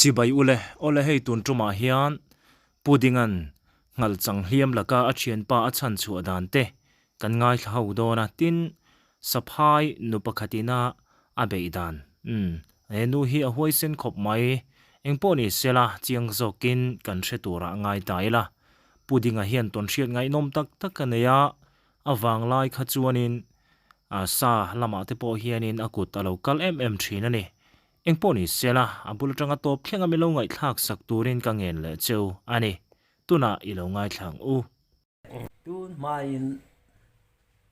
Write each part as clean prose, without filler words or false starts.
chibai ule ole hei tun tuma hian pudingan ngal chang hiam laka a thian pa a chan chu dan te kan ngai thau do na tin saphai nu pakhatina a beidan nu hi a huai sen khop mai engponi sela chiang zokin kan hre tura ngai taila pudinga hian ton hriat ngai nom tak tak kaneya awang lai kha chuanin a sa lama te po hianin akut alo kal em thina ni engponi sela abul tanga top thlenga melo ngai thak sak turin ka ngen le cheu ani tuna ilo ngai thlang u tun main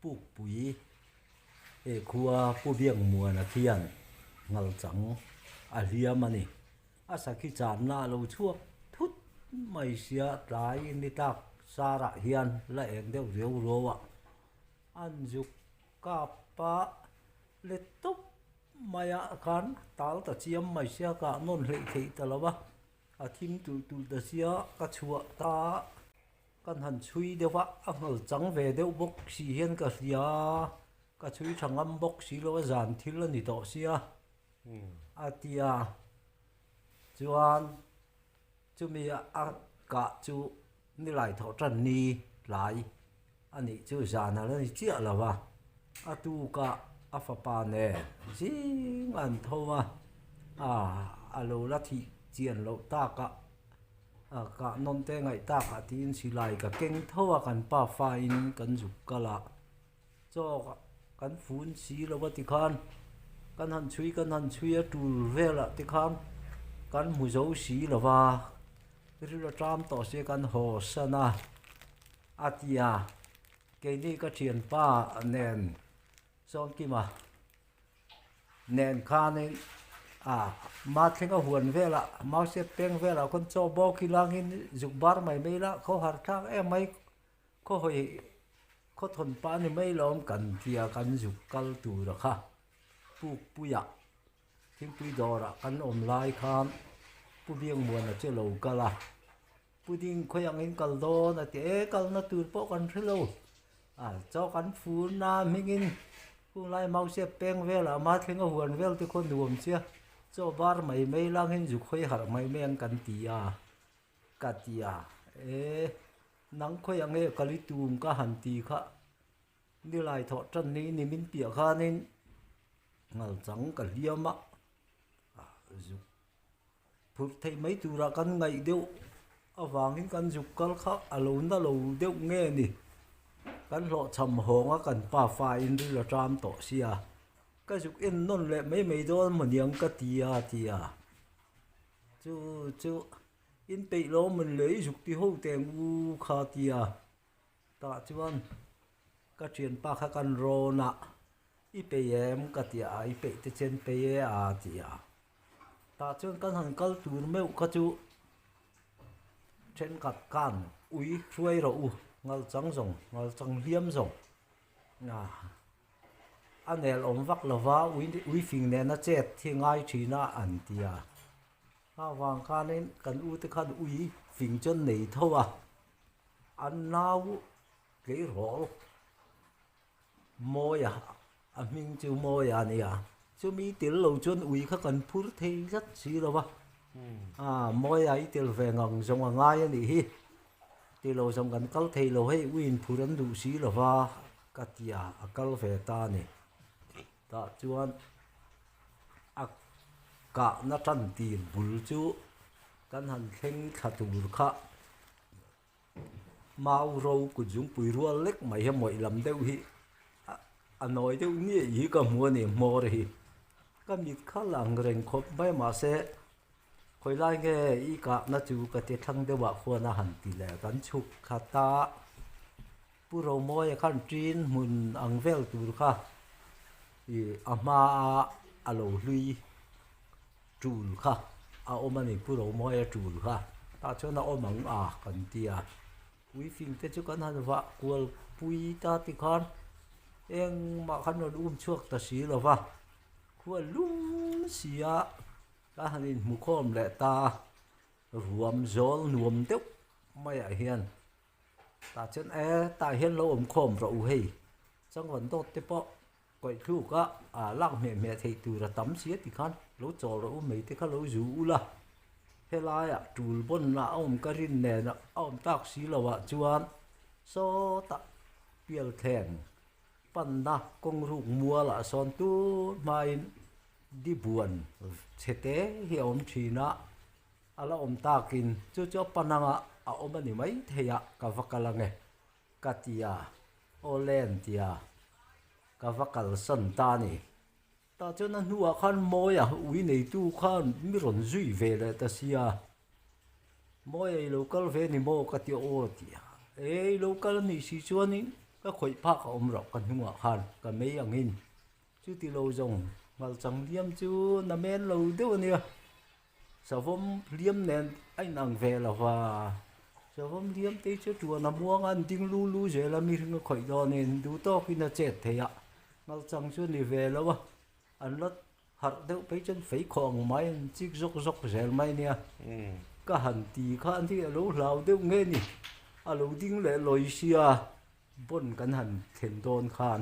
puk pui e khua pu biang mua na khian ngal chang a hliam ani a sakhi chan na lo chuak thut mai sia tlai ni tak sara hian la eng deuh reu rowa an juk ka pa le top maya kan tal ta chiam mai sia ka non hlei thei talawa a thim tu da sia ka chua ta kan han chui dewa a ngal chang ve deuh bok si hian ka hlia ka chui thangam bok si lo zan thil ani to sia atia chuan chumi a ka chu ni lai tho tran ni lai ani chu zan ala ni chia lawa atu ka afapa ne jing an thowa alo la thi chian lo ta ka ka non te ngai ta ka tin si lai ka keng thowa kan pa fa in kan juk kala cho kan phun si lo wa ti khan kan han chui a tul vela ti khan kan mu zo si lo wa ri lo tram to se kan ho sana atia ke ni ka thian pa nen son ki ma nen khanin ma thenga huan vela mau se peng vela kon cho bo ki langin juk bar mai mai la kho har thang e mai kho hoi kho thon pa ni mai lom kan tia kan juk kal tu ra kha puk puya thing pui dora kan om lai khan pu biang muan na che lo kala puding khoyang in kal do na te kal na tur po kan thilo cho kan fu na mingin ku lai mau se peng vela ma thenga huan vel te khon nuam chia cho bar mai mai lang hin juk khoi har mai meng kan tia katia nang khoyang e kalitum ka han ti kha ni lai tho tran ni ni min pia khanin ngal chang ka liama juk phur thei mai tura kan ngai deuh awangin kan juk kal kha alo na lo deuh nge ni kan lo cham honga kan pa fa in ri la tram to sia ka juk in non le mai mai do maniang ka tia chu in pe lo man le juk ti ho teng u kha tia ta chuan ka thian pa kha kan ro na i pe em ka tia i pe te chen pe a tia ta chuan kan han kal tur meu ka chu chen kat kan ui ruai ro u ngal chang liam zong anel om vak lova ui fing ne na chet thingai thina an tia wang khanin kan u te khan ui fing chon nei thowa an nau ke ro moya a ming chu moya nia chu mi til lo chon ui kha kan phur thei rất si lova moya i til ve ngang zong ngai ani hi ti lo som kan kal thei lo hei win phuran du si lova katia akal ve ta ni ta chuan ka na tan tin bul chu kan han thleng thatur kha mau ro ku jung pui rual lek mai he moi lam deuh hi anoi deuh ni hi ka mu ni mor hi ka mit kha lang reng khop mai ma se khoi lai nge i ka na chu ka te thang dewa khona han ti le kan chuk khata puro moi khan trin mun angvel tur kha i ama alo lui tul kha omani puro moi tul kha ta chona omang kan tia ui fing te chu kan han wa kwal pui ta ti khan eng ma khan no chuak ta si lova khua lum sia ka hanin mu khom le ta ruam zol nuam deuh mai a hian ta chen ta hian lo om khom ro u hei chang wan dot te po koi thu ka lak me thei tu ra tam sia ti khan lo chol ro mei te kha lo zu la helaya tul bon na om karin ne na om tak si lawa chuan so ta pial theng pan na kong ru mua la son tu mai đi buồn chete hi om thina ala om takin chu chu pananga a om ani mai theya ka vakalange katia olen tia ka vakal san ta ni ta cho na nuwa khan moya ui nei tu khan mi ron zui ve le ta sia moya local ve ni mo ka ti o tia e local ni si chuanin ka khoi pa ka om ro kan nuwa khan ka mei angin chu ti lo jong ngal chang liam chu na men lo deu nia savom liam nen ai nang ve la wa savom liam te chu tu na muang an ding lu lu je la mi ring khoi do nen du to ki na chet theya ngal chang chu ni ve la wa an lot har deu pe chen fei khong mai chik zok zok zel mai nia ka han ti khan thi lo lau deu nge ni a lo ding le loi sia bon kan han then don khan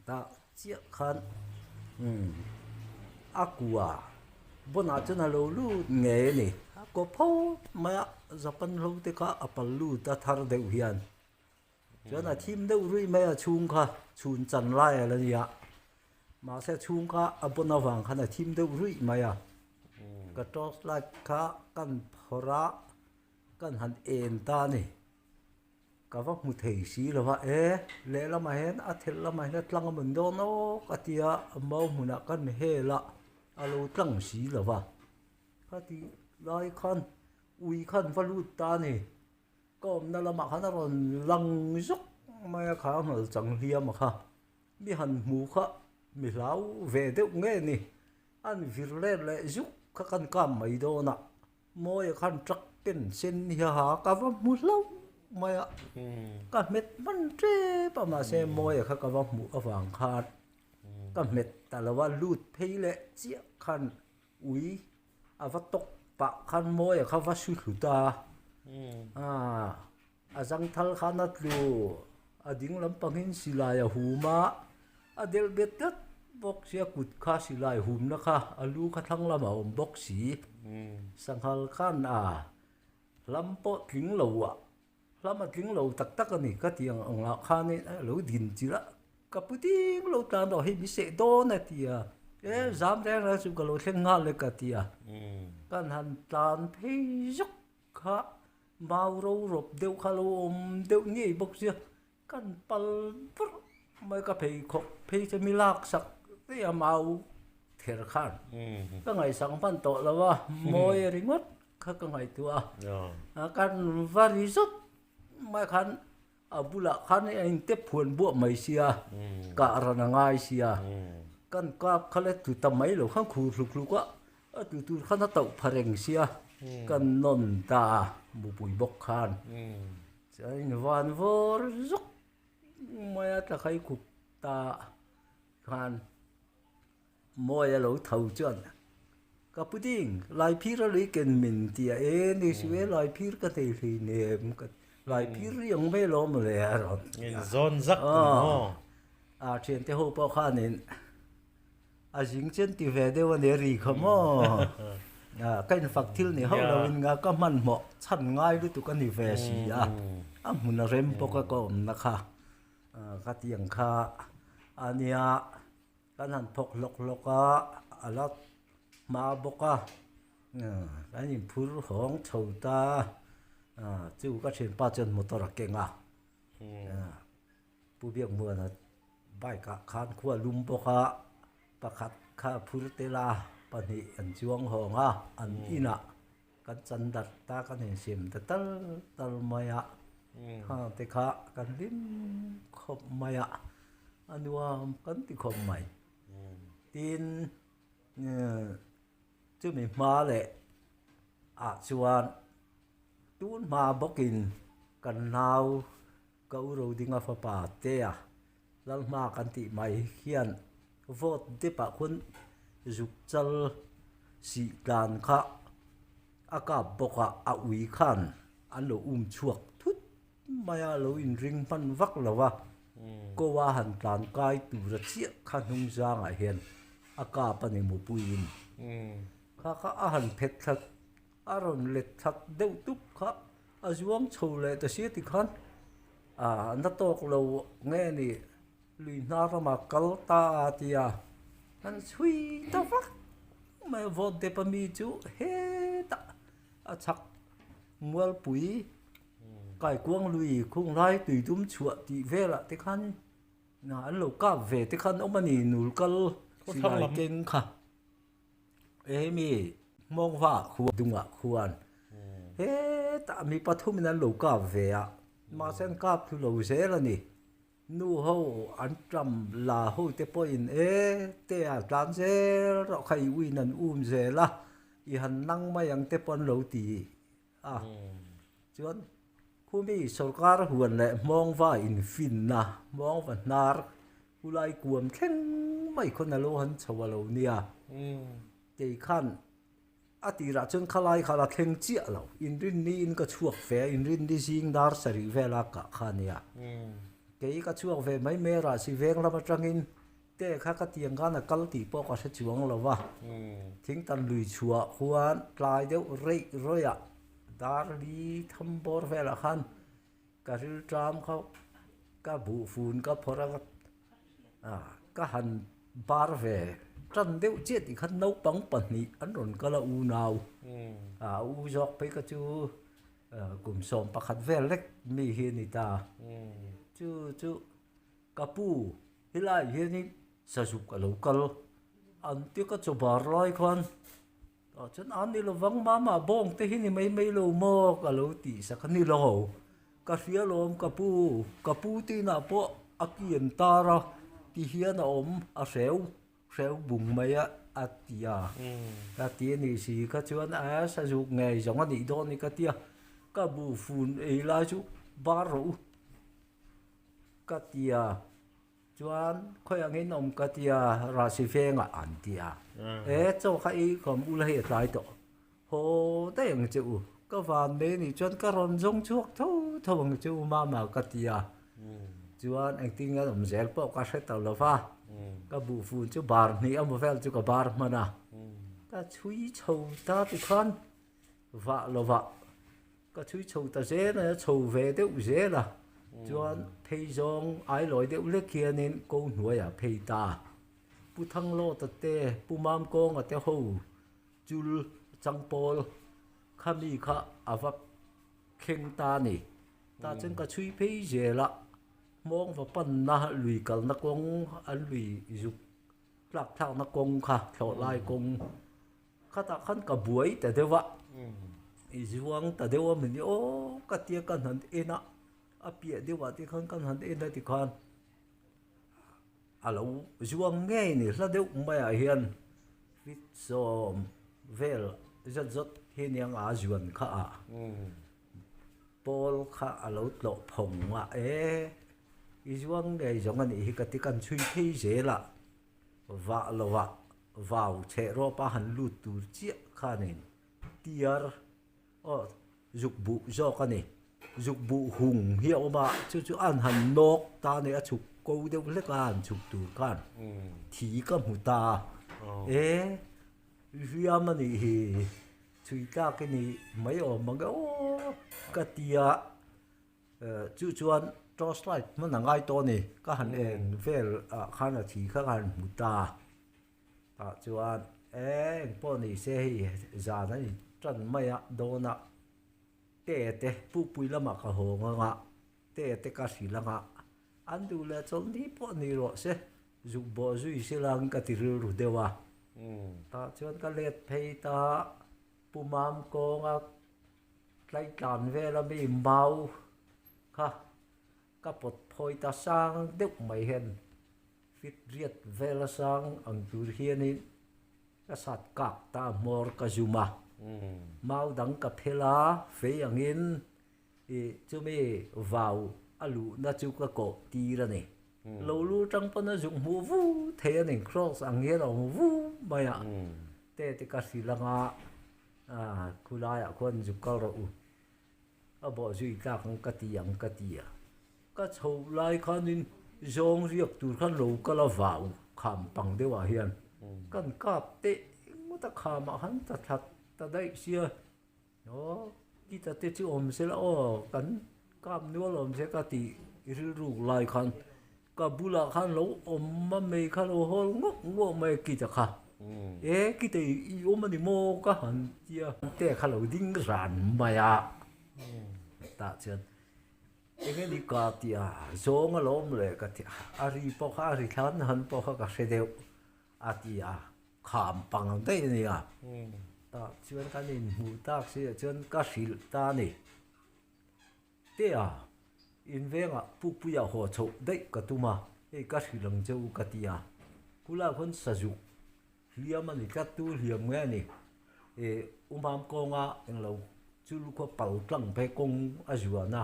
ta chia khan aqua bona chuna lo lu nge ni ko pho ma japan lo te ka apal lu ta thar deu hian chana thim deu rui ma chung kha chun chan lai la ya ma se chung kha abona wang khana thim deu rui ma ya ka tos la kha kan phora kan han en ta ni ka va mu thei si lo wa e le la ma hen a thel la ma hen tlang mun do no ka tia mau huna kan he la alo tlang si lo wa ka ti lai khan ui khan va lu ta ni kom na la ma khan ron lang zuk ma kha hal chang hiam kha mi han mu kha mi lau ve de nge ni an vir le le zuk kha kan kam mai do na moi khan trak pen sen hi ha ka va mu lau mai ka met man tre pa ma se moi kha ka va mu awang khat ka met ta la wa lut phei le chia khan ui ava tok pa khan moi kha va su thu ta a jang thal khanat lu a ding lam pangin silaya huma a del betat bok sia kut kha silai hum na kha alu kha thang lama om bok si sanghal khan a lampo tling lo wa lama tling lo tak tak ani ka tiang ang la kha ni lo din chira ka puting lo ta do hi mi se do na tia e zam re ra chu ka lo thleng nga le ka tia kan han tan phei zuk kha mau ro rop deu kha lo om deu ni bok sia kan pal pur mai ka phei khok phei che mi lak sak te mau ther khan ka ngai sang pan to la wa moi ringot kha ka ngai tua kan vari zot mai khan abula khan en te phuan bu mai sia ka rana ngai sia kan ka khale tu ta mai lo khang khu lu lu ka tu tu khan ta phareng sia kan non ta bu pui bok khan chai van vor zuk mai ta khai khu ta khan moi lo thau chuan ka puting lai phir li ken min tia e ni siwe lai phir ka te hli nem ka lai phir yang me lo ma le ron zon zak no a chen te ho pa khanin a jing chen ti ve de wa ne ri khamo kan fak thil ni ho lo in nga ka man mo chan ngai lu tu kan ni ve si a mun rem po ka ko na kha ka tiang kha ania kan han phok lok loka alat ma boka cái nhìn phur hong chầu ta chú các chuyện ba chân motor kẹt bu biếc mưa là bài cả khan khua lum boka bạc khát kha phur tela pan hi an chuang hong an ina kan chan dat ta kan hen sim ta tal maya ha te kha kan lim khop maya anuam kan ti khop mai tin chứ mình ma lệ chuan tuôn ma bokin kan nau câu rồi đi ngaf pa te lal ma kan ti mai hian vote te pa khun juk chal si dan kha aka boka a ui khan an lo chuak thut maya lo in ring pan vak lawa ko wa han tlan kai tu ra chi khan hung jang a hian aka pani mu puin kha a han phet thak aron let thak deuh tup kha a zuang chho le ta si ti khan na tok lo nge ni lui na ra ma kal ta tia an chui ta vak mai vot de pa mi chu he ta a chak mual pui kai kuang lui khung lai tùy tum chua ti vela te khan na an lo ka ve te khan omani nul kal si lai keng kha mi mong va khu dunga khuan he ta mi pathum nan lo ka ve a ma sen kap thu lo ze la ni nu ho an tram la ho te po in te a tlan ze ro khai ui nan ze la i han nang ma yang te pon lo ti chuan khu mi sarkar huan le mong va in fin na mong va nar ulai kuam thleng mai khon lo han chawalo nia te khan atira chun khalai khala thleng chi alo in rin ni in ka chuak fe in rin di sing dar sari vela ka khania ke ka chuak ve mai me ra si veng lama tangin te kha ka tiang ga na kal ti po ka se chuang lo wa thing tan lui chua khuan tlai deu rei roya dar li tham bor vela khan ka ril tram kho ka bu fun ka phora ka han bar ve trần đeo chết thì khăn nấu bóng bẩn nhỉ ấn đồn cả là u nào u giọt phải cái chú cùng sòng bạc hạt ve lek mi hiền thì ta chú kapu hilai hiền thì sa sụp cả lâu cả anh tiếc cái chỗ bar loi con chân anh đi lo vắng mà bong thế hiền thì mấy lo mò cả lâu tì sa khăn đi lo cả phía lo kapu thì na po akian ta ra thì hiền ôm à sẹo bùng mày á tia này xí các chú anh sử dụng nghề giống anh đi đó này các tia các bộ phun ấy là chú ba rượu các tia chú anh khơi anh nôm các tia ra xí phê ngã anh tia cho khai còn u là hiện tại đó hồ đây anh chú các van đấy này chú anh các rong rong chuột thâu bằng chú mà các tia chú anh tin nghe làm dễ bỏ các cái tàu là pha ka bu fu chu bar ni am vel chu ka bar mana ka chui chou ta ti khan va lo va ka chui chou ta ze na chou ve de u ze la chuan thei zong ai loi de u le khian in ko hnuai a phei ta pu thang lo ta te pu mam kong a te ho chul chang pol khami kha avap kheng ta ni ta chen ka chui phei ze la mong và pan na lùi kal na kong an lùi dục lak thang na kong kha thọ lai kong khata khan ka buai ta dewa i zuang ta dewa min o ka tia kan han ena apia dewa ti khan kan han ena ti khan alo zuang nge ni hla deuh mai a hian vit som vel zat hin yang a zuan kha a pol kha alo tlo phong wa izuang ngày giống anh ấy cái tikan chui khi dễ là vạ vào che ro pa han lut tu chia kha nên tiar dục bu zo ka ni dục bu hung hiao ma chu an han nok ta ne a chuk ko de le kan chuk tu kan thi ka mu ta ria ma ni hi chui ka cái ni mấy mà cái cái tia chuan Torchlightมันนั่งไอ้ตัวนี่ก็หันเองเฟลข้านาทีข้าหันมุตาจวนพวกนี้เสียจานนั้นจันไม่โดนเตะผู้ปุยละมักหัวงะเตะกระสีละงะอันดูแลจนนี้พวกนี้รอเสียจุบบ่จุยเสียลังกติรู้เดียวจวนก็เล็ดเพยตาปูมามกงไล่การเวลาไม่เมาค่ะก็ปลดพอยตาสร้างเด็กไม่เห็นฟิตเรียดเวลาสร้างอังตูเฮียนี่ก็สัตว์กักตามอร์กจุมาเมาดังกับเพลาเฟียงอินจะไม่วาวอลูน่าจุกโกตีระนี่เราลู่จังปนจุกมูวูเทียนครอสอังเฮียเราวูไม่อะแต่ที่กัสิลังคุณลายคนจุกกระอุบอกจุยกักกติยังกติยาก็ชาวไล่ขันนินจงเรียกตัวขันลูกก็ละว่าวขามปังเดียวเฮียนกันกับเตะมุตะขามหันตะทัดตะได้เสีย ô kita te chu om se la o kan kam nual om se ka ti ril ru lai khan ka bula khan lo om ma me khan o hol ngo me kita kha e kita i om ni mo ka han tia te kha lo ding ran ma ya ta chen e cái đi cả tia zo nga lom le ka ti ari po kha ari khan han po kha ka se deu a tia kham pang te ni ya ta chuan kan in hu tak se chuan ka sil ta ni te a in venga pu pu ya ho chho dei ka tuma e ka silang cheu ka tia kula khon sa ju liam ani ka tu liam nge ni e umam ko nga eng lo chul ko pal tlang pe kong a juana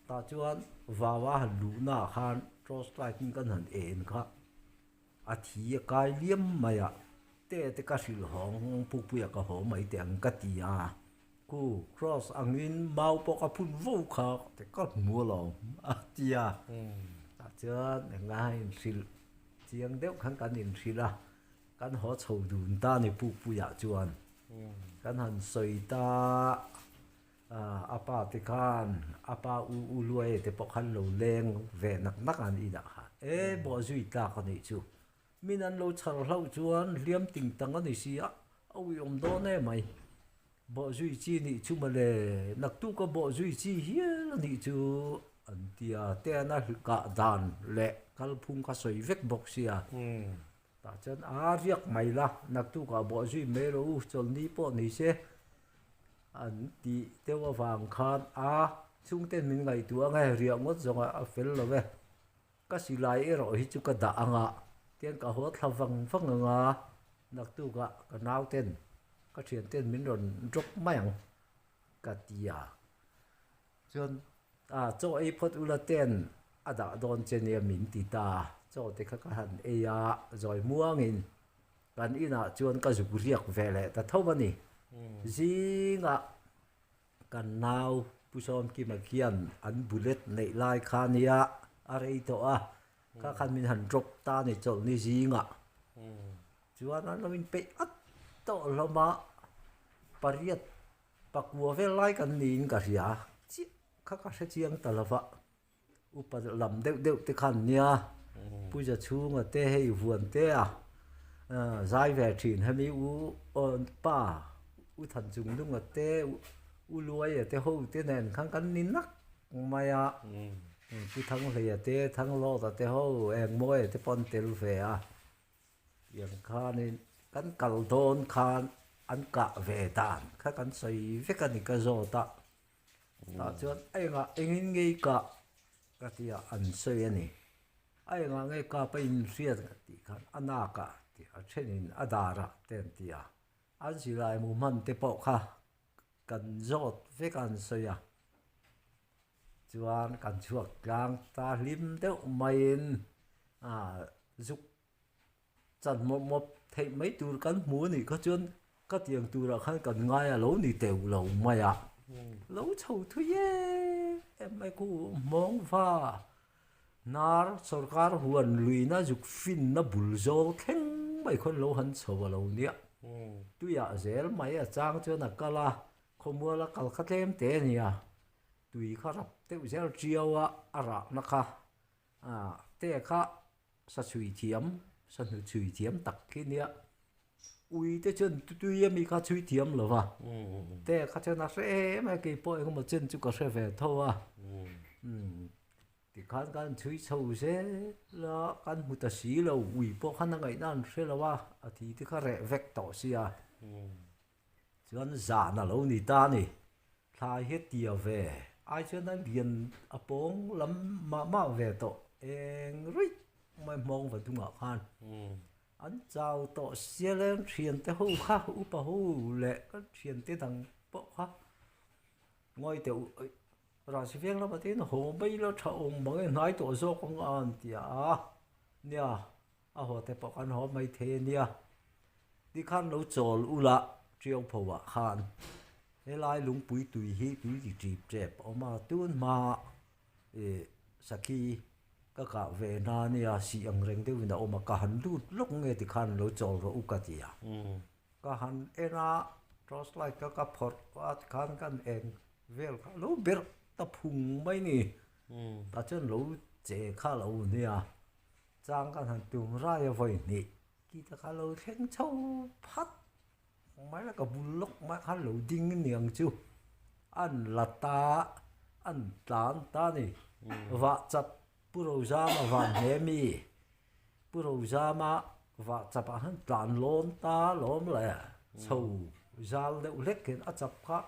ta chuan wawa lu na khan cross striking kan han en kha a thi kai liam maya te te ka sil hong pu pu ya ka ho mai te ang ka tia ku cross angin mau po ka phun vo kha te ka mu lo a tia ta chuan ngai sil chiang deuh khan kan in sila kan ho chho dun ta ni pu pu ya chuan kan han soi ta apa te khan apa u luai te po khan lo leng ve nak nak an ina kha e bo zui ta ka ni chu min an lo char hlau chuan liam ting tang ani sia au yom do ne mai bo zui chi ni chu ma le nak tu ka bo zui chi hial ni chu an tia te na ka dan le kal phung ka soi vek bok sia ta chan a riak mai la nak tu ka bo zui me ro chol ni po ni se an ti te wa wang khan a chung ten min ngai tu angai riak ngot zonga a fel lo ve ka silai e ro hi chu ka da anga ten ka hot thawang phang nga nak tu ka naw ten ka thian ten min ron drop mayang ka tia chon cho ai phot ula ten ada don chen ya min ti ta cho te kha ka han e ya zoi muangin kan ina chuan ka zu riak vele ta thawani zinga kan naw pusom ki ma khian an bullet nei lai khania arei to a ka khan min han drop ta ni chol ni zinga chuan an min pe at to loma pariat pakwa vel lai kan nin ka ria chi kha ka se chiang talawa upa lam deuh deuh te khan nia puja chunga te hei vuan te a zai ve thin hemi u on pa u than chung lunga te u luai te ho te nen khang kan nin nak maya pu thang le te thang lo ta te ho eng moi te pon tel ve a yang khanin kan kal don khan an ka ve dan kha kan sei ve kan ni ka zo ta ta chuan ai nga engin ngei ka ka tia an sei ani ai nga ngei ka pa in riat ti khan anaka ti a thenin adara ten tia an silai mu man te po kha kan zot ve kan sei a chuan kan chuak tlang ta lim deuh main zuk chan mop mop thei mấy tur kan mu ni ka chuan ka tiang tur a khan kan ngai a lo ni teu lo mai a lo chho thu ye em mai ku mong va nar sarkar huan luina zuk fin na bulzol theng mai khon lo han chowa lo nia tu ya zel mai a chang chuan a kala khomwala kal khatlem te nia tui kharap te zel chiawa ara na kha te kha sa chui thiam sa nu chui thiam tak khi nia ui te chen tu mi kha chui thiam lo wa te kha chen na se mai ke po eng mo chen chu ka se ve tho a ti khan kan chui chho se la kan mu ta si lo ui po khan na ngai nan se lo wa a thi ti kha re vek to sia chuan za na lo ni ta ni thlai he tia ve ai chuan an lian a pong lam ma ve to eng rui mai mong va tunga khan an chao to sialen thian te ho kha upa ho le ka thian te dang po kha ngoi te ra si veng la patin ho bai lo tha ong bang nai to zo kong an tia nia a ho te po kan ho mai the nia di khan lo chol ula triau phawa khan helai lung pui tui hi tui ti trip trep oma tun ma saki ka ve na nia si ang reng de wina oma ka han lut lok nge ti khan lo chol ro ukatia ka han era trust like ka phot wa kan eng vel kha lo ber ta phung mai ni ta chen lo che kha lo nia chang kan han tum ra ya voi ni ki ta kha lo theng chau phat mai là ka bul lok mai kha lo ding niang chu an la ta an tan ta ni wa chap puro za ma van he mi puro za ma và chập hắn tàn lôn ta lom lẹ sầu zal đeo lek ken a chập kha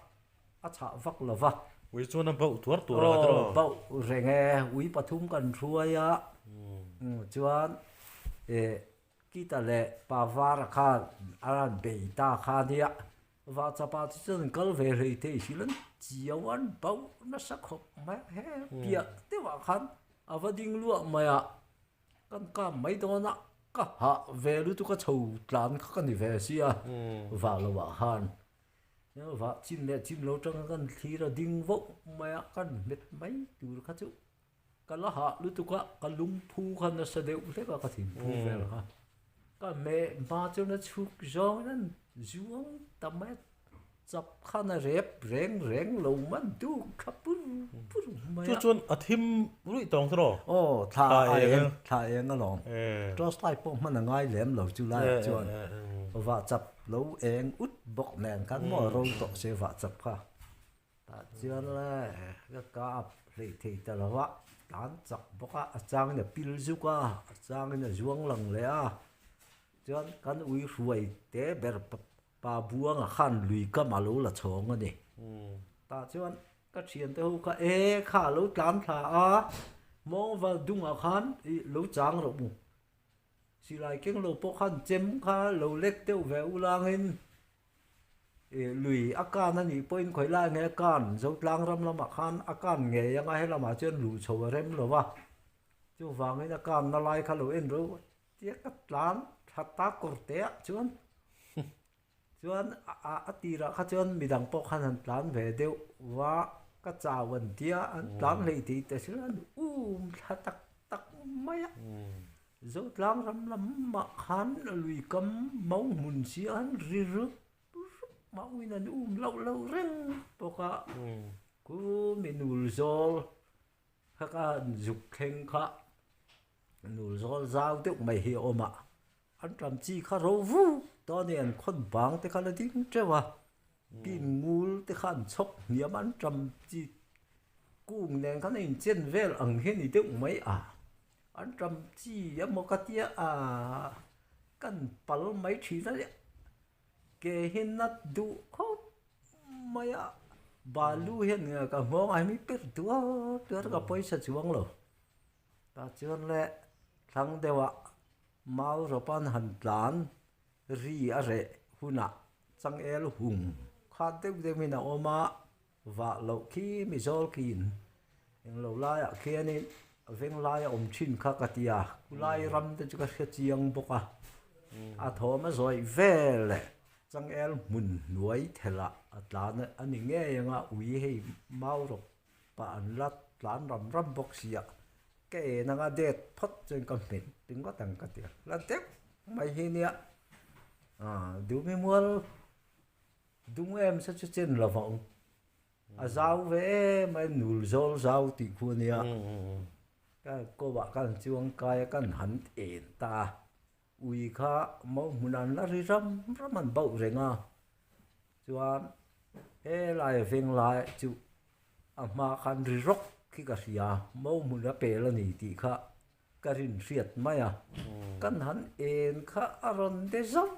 a cha vak lova ui chuan a bau tuar tur a ro tro bau renge ui pathum kan thruaya chuan kita le pavar kha aran beita kha nia và chapa chen kal ve rei te hilan chiawan bau na sakhop ma he pia te wa khan avading lu maya kan ka mai do na ka ha ve lu tu ka chou tlan kha kan ni ve sia va lo wa han nhớ va chin le chin lo tang kan thi ra ding vo maya kan met mai tur kha chu ka la ha lu tu ka lung phu khan na sa deu le ka thim phu ve ha ka me ma chu na chuk zo nan zuang tamet chap khana rep reng lo man du khapur pur chu maya chuan a thim rui tong tro tha Tha eng along e trust like pom man ngai lem lo chu lai chuan và chập lâu eng út bọc nền cán mò râu tọ sẽ vạ chập kha ta chưa là cái cá thì ta là vạ tán chập bọc à trang này pil zu ka trang này zuang lằng lẽ à chuan cán uy ruồi té ber pa buang à khan lùi ka mà lâu là chong anh ta chuan cái chuyện tới hô ka khá lâu tán thà à mong vào dung à khan lâu trang rồi mu si lại cái lô bốc khăn chém khá lô lek tiêu về u lang hin lùi akan anh đi point khởi lại nghe akan dấu lang ram lam akan akan nghe yang ai làm mà chân lù sầu rem lo va chú vàng ấy akan nó lại khá lô en rồi tiếc cắt lán thắt ta corte chuan tira kha chuan midang bốc khăn han lán về đều và cái chào vấn tia lán lấy thì ta sẽ thắt tắc mấy dấu lang ram lam mà khan lùi cấm máu mùn xí ăn ri rước máu in lâu reng boka ku minul zol khaka dục khen kha nul zol zau te mai hi oma an tram chi kha ro vu to ne an khon bang te khala ding trewa pin ngul te khan chok niam an tram chi kung nen khan in chen vel ang hen ni te mai anh trầm chi một cái tia căn pal mấy chỉ đó cái hình nát đủ khóc mày balu hiện cả mong ai mới biết tua cái पैसा chuang lo ta chuan le thằng dewa mau rồi pan han tlan ri a re huna chang el hung kha te de mina oma và lo khi mi zol kin en lo la ya khianin veng lai om chin kha katia kulai ram te chu ka chiang boka a thoma zoi vele chang el mun nuai thela atlan ani nge yanga ui hei mau ro pa an lat tlan ram bok sia ke na nga det phot chen kam pin ting ko tang katia lan tek mai hi nia du mi mual dung em sa chu chen la vong a zau ve mai nul zol zau ti khu nia cái cô bạn cái chuông cái hắn ền ta ui kha mau muốn ăn là ri ram ăn bậu rồi nga chuan lại veng lại chu mà khăn ri rock khi cả sia mau muốn là pe là nỉ ti kha cái rin riết mai cái hắn ền kha aron de zom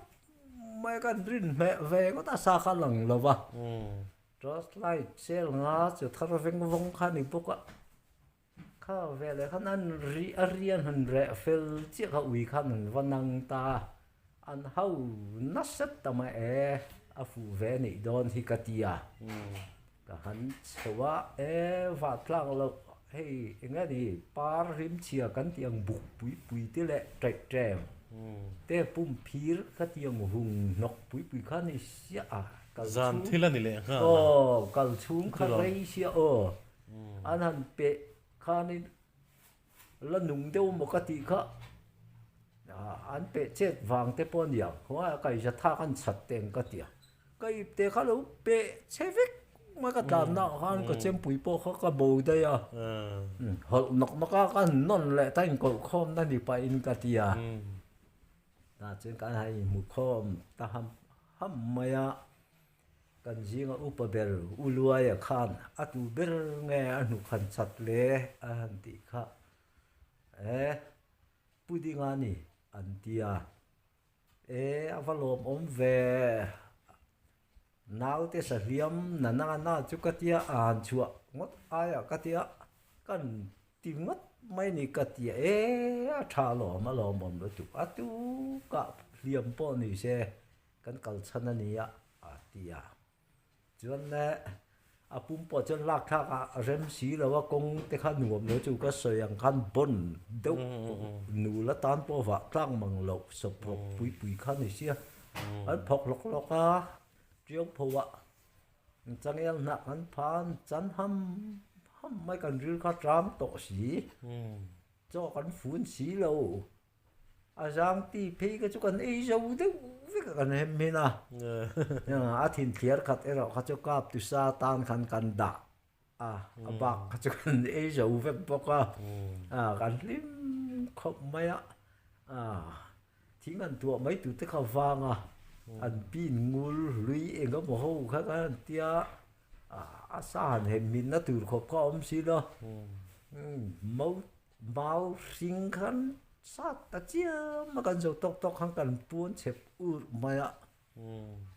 mai cái rin mẹ về có ta sa khăn lằng lo va just like sel nga chu thar veng vong khan ni boka khá về lại khán ăn riêng hơn rẻ phèn chiếc hậu uy khán văn năng ta ăn hậu nát sét ta mà phụ về này đón thì cái tia cả hắn xóa và thằng lộc hey nghe đi par rim chia cắn tiếng bục bụi thế lệ trạch trèm thế pum phir cái tiếng hùng nọc bụi khán này xia zan thila ni le ha kal chung khá rây xia anh hắn pe khan là nung tiêu một cái tí khác anh bé chết vàng thế bao nhiêu hoa cái giờ thà anh sạch tiền cái tiền cái tê khá lâu bê chế vích mà cái đàn nào hắn cái chém bụi bò khó cái bầu đây à họ nó cái non lệ tay cổ khomนั่นđi phải in cái tia ta trên cái hay một khom ta ham mày à kan jinga upabel uluaya khan atu ber nge anu khan chatle an ti kha pudinga ni antia avalom om ve nau te sa riam na chukatia an chua ngot aya katia kan tingot mai ni katia tha lo ma lo mom lo tu atu ka riam po ni se kan kal chana ni ya atia chuan apum po chuan lak thak a rem si lawa kong te kha nuam lo chu ka soyang khan bon deuh nu la tan po wa tlang mang lo so phok pui khan ni sia an phok lok a chiong phowa changyang na kan phan chan ham mai kan ril kha tram to si cho kan phun si lo a jang ti phei ka chu kan ei zo deuh kan hem me na a thin thiar khat ero kha chu kap tu sa tan kan da bak kha chu kan ei zo ve boka kan lim khop mai thing an tua mai tu te kha wanga an pin ngul lui engam ho kha kan tia a sa han hem min na tur khop ka om si lo mau sing khan sát ta chia mà cần dầu tóc hàng cần buôn chép mày ạ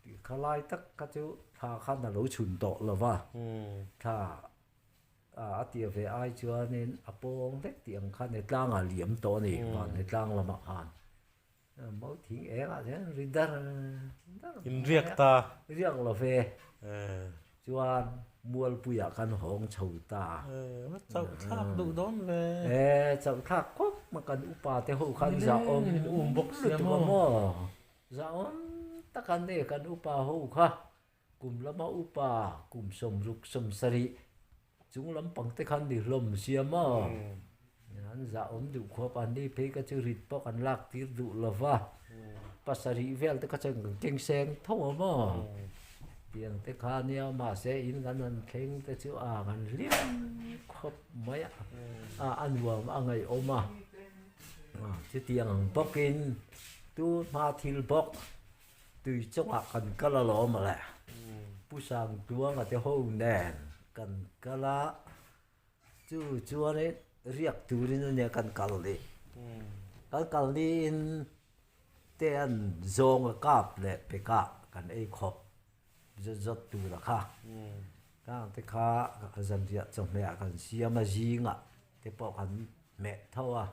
thì khai lại tất cả chỗ thà khăn là lối chuẩn tọ là va thà tiệp về ai chưa nên bông đấy tiếng khăn này lang liếm to này và này lang là mặc hàn máu thính é thế in riêng ta riêng là về chuan mual puya kan hong chho ta chậu thác đủ đón về chậu thác cốc mà cần upa te ho khan za om bok sia mo za om ta kan ne kan upa ho kha kum lama upa kum som ruk som sari chung lam pang te khan di lom sia ma han za om du kho pan ni pe ka chu rit po kan lak tir du lova pasari vel te ka chang keng seng tho ma tiếng te kha nia ma se in gan an theng te chu gan lim khop mai an wam angai oma chu tiếng bokin tu ma thil bok tu chok kan kala lo ma la pu sang tua nga te ho nen kan kala chu ne riak tu rin ne kan kal le kan kal ni in te an zong kap le pe ka kan ei khop rất tu là kha các cái kha dần dần trong mẹ cần xia mà gì ngạ thế bỏ cần mẹ thâu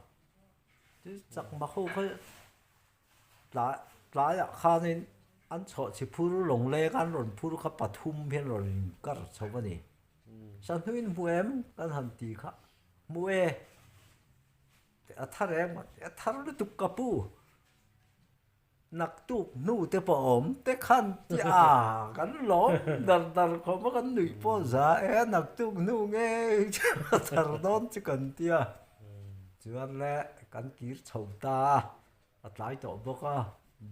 chứ chắc mà không phải lá kha nên ăn chợ chỉ phu lồng lê ăn rồi phu khắp bát thum phiền rồi cắt sâu cái này sáng huyên mua em ăn hầm tì khá mua thắt em thắt nó tục capu nặc tục nu te po om te khan ti kan lo dar ko ma kan nui po za nặc tục nu nge thar don chi kan tia chuan le kan kir chho ta atlai to boka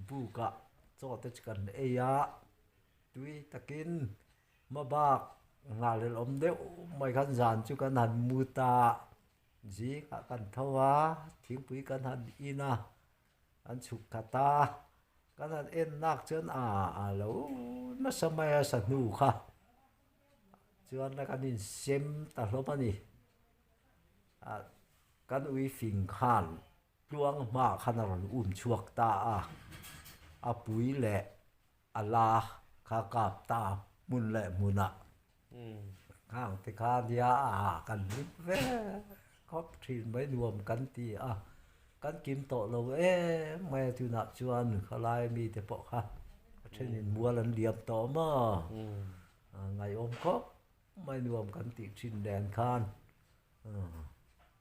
bu ka cho te chi kan ya tui takin ma bak nga le om de mai kan zan chu kan han mu ta ji ka kan thawa thing pui kan han ina an chuk kata kan han en nak chen lo na samaya sa nu kha chuan la kan in sem ta hlop ani kan ui fing khan luang ma khan ron chuak ta pui le ala kha kap ta mun le muna khang te kha dia kan lip ve khop thin mai nuam kan ti kan kim to lo mai tu na chuan khalai mi te po kha thenin mualan liam to ma ngai om ko mai nuam kan ti thin den khan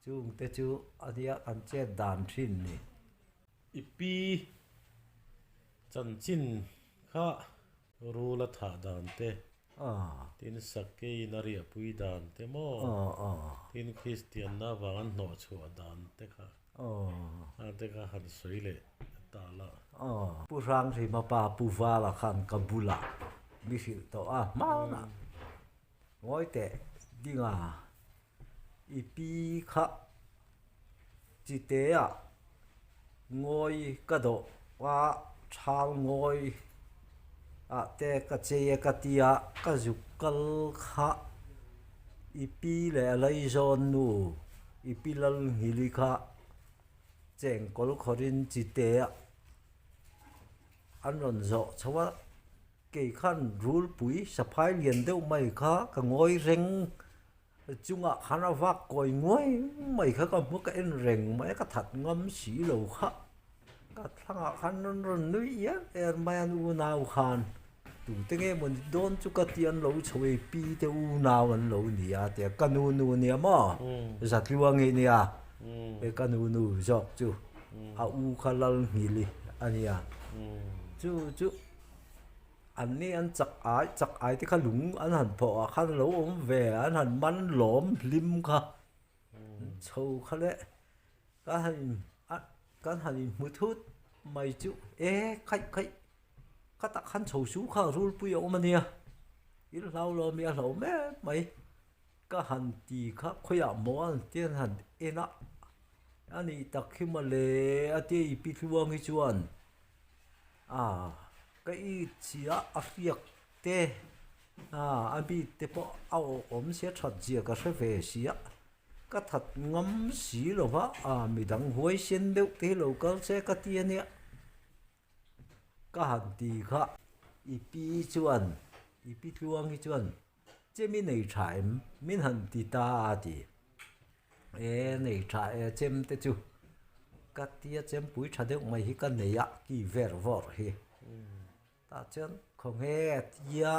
chung te chu adia kan che dan thin ni ipi chan chin kha ru la tha dan te tin sakke naria pui dan te mo tin christian na wangan no chua dan te kha te kha han soile ta la pu rang ri ma pa pu va la khan kabula mi hiểu to mau na ngói tệ đi ngà ipi khá chỉ tế ngồi cái độ và chào ngồi te cái chế cái tia cái dục cái khá ipi lệ lấy giòn nu ipi lal hili khá chèn có lúc khorin chỉ tế anh còn rõ cháu cái khăn rule bụi sập hai liền đâu mày khá cái ngồi reng chung khán vác coi ngồi mày khá có một cái reng mấy cái thật ngâm xí lầu khá cái thằng khán nó nuôi á mày ăn u nào khán tụ tiếng nghe mình đón chút cái tiền lẩu chơi pi theo u nào ăn lẩu nè thì cái nu nè mà giặt luang nghe nè cái nu giọt chú u khá lal nghỉ anh à chú anh này anh chắc ai thì khá lúng anh hẳn bỏ khá lẩu ốm về anh hẳn bắn lốm lim khá sâu khá đấy cái hẳn một chút mày chú khách cái tắc khăn sầu sú khá rùi bùi ốm mà nè ít lâu rồi mẹ lẩu mày cái hẳn thì khá khỏe món tiền hẳn á anh ấy tắc khi mà lệ ở đây bị luang cái chuyện cái gì việc thế anh bị thế bỏ ốm sẽ thật gì cái sẽ về gì cái thật ngấm xí rồi vợ mình đang hối xin được thế rồi cái sẽ cái tiền này cái hành thì khác bị chuyện bị luang cái chuyện chế mình này trái mình hành thì ta thì này trái chém thế chứ cái tia chém bụi trái được mày cái này kỳ vẻ vợ he ta chân không hề tia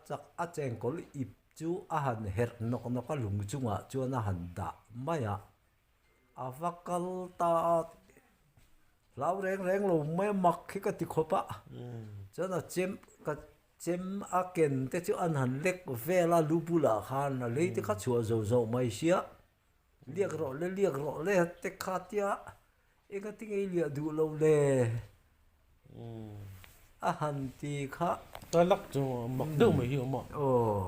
chắc chén có ip chú hành hết nó cái lùng chung chú nó hành đã mày vác cái ta lão reng lùng mấy mặc cái tí khop cho nó chém kiến thế chú anh hành lek về là lupu là khan lấy cái khát chùa dầu mày xía liệt rõ lên thế khát tia cái tiếng ấy liệt đủ lâu lệ hành thì khá ta lắc cho mặc đâu mà hiểu mà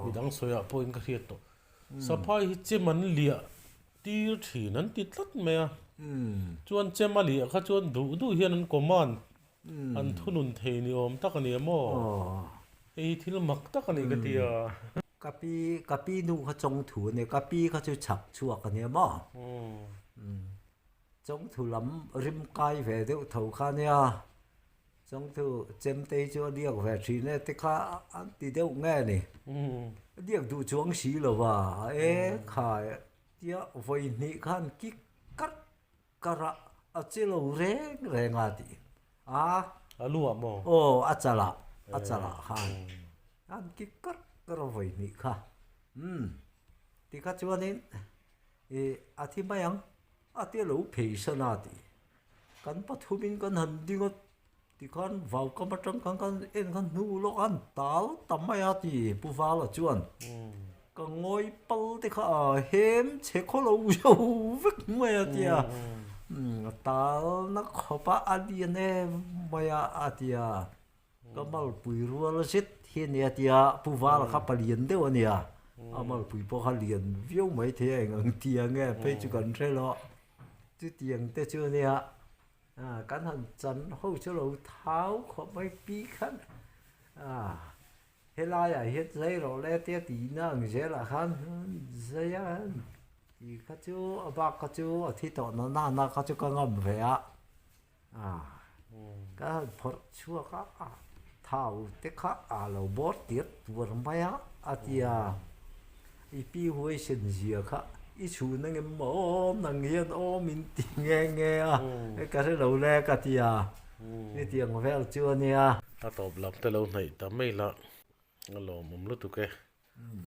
vì đang soi point cái hiện tượng supply chỉ mình liệt tiêu chỉ nên tiêu tất mẹ chuan chế mà liệt khá chuan đủ hiện anh command anh thu nôn thề ni tắc anh em ấy thì mặc tắc anh cái tia copy nu khá trong thủ này copy khá chơi chặt chuột anh em trong thủ lắm rim cay về đâu thầu khá nha trong thứ chém tay cho điếc về chỉ này thì khá anh thì đâu nghe này điếc đủ chuông xí rồi và khai tiếc với nị khăn kí cắt cara chỉ là reng à thì lúa mà achala khăn anh kí cắt cara với nị khá thì các chú anh thì mấy anh tiếc lũ phì sơn à thì căn bắt thu minh căn hành đi ngót thì con vào con bắt trắng con em con nu lo ăn táo tắm mai thì bu vào là chuan còn ngồi bao thì khó hém chế khó lâu dâu vứt mai thì táo nó khó ba ăn đi nè mai thì con mal bùi rùa là chết hiện nè thì bu vào là khắp liền đấy nè mal bùi bao khắp liền viêu mấy thế anh tiền nghe phải chỉ cần thế lo chứ tiền thế chưa nè cán hành chân hậu cho lâu tháo khó mấy bí khăn hết lai hết giấy rồi lấy tia tí nữa dễ là khăn giấy thì các chú bác các chú thì tao nó na các chú có ngầm về cái phật chúa các tháo tết khác lâu bớt tiết vừa mấy thì ipi huế sinh gì khác ít chú nó nghe mồm nó nghe mình nghe cái đầu lẹ cái thì cái tiếng về chưa nè ta tộp lắm tới lâu này ta mấy lợ ngalo mồm lúc tụi cái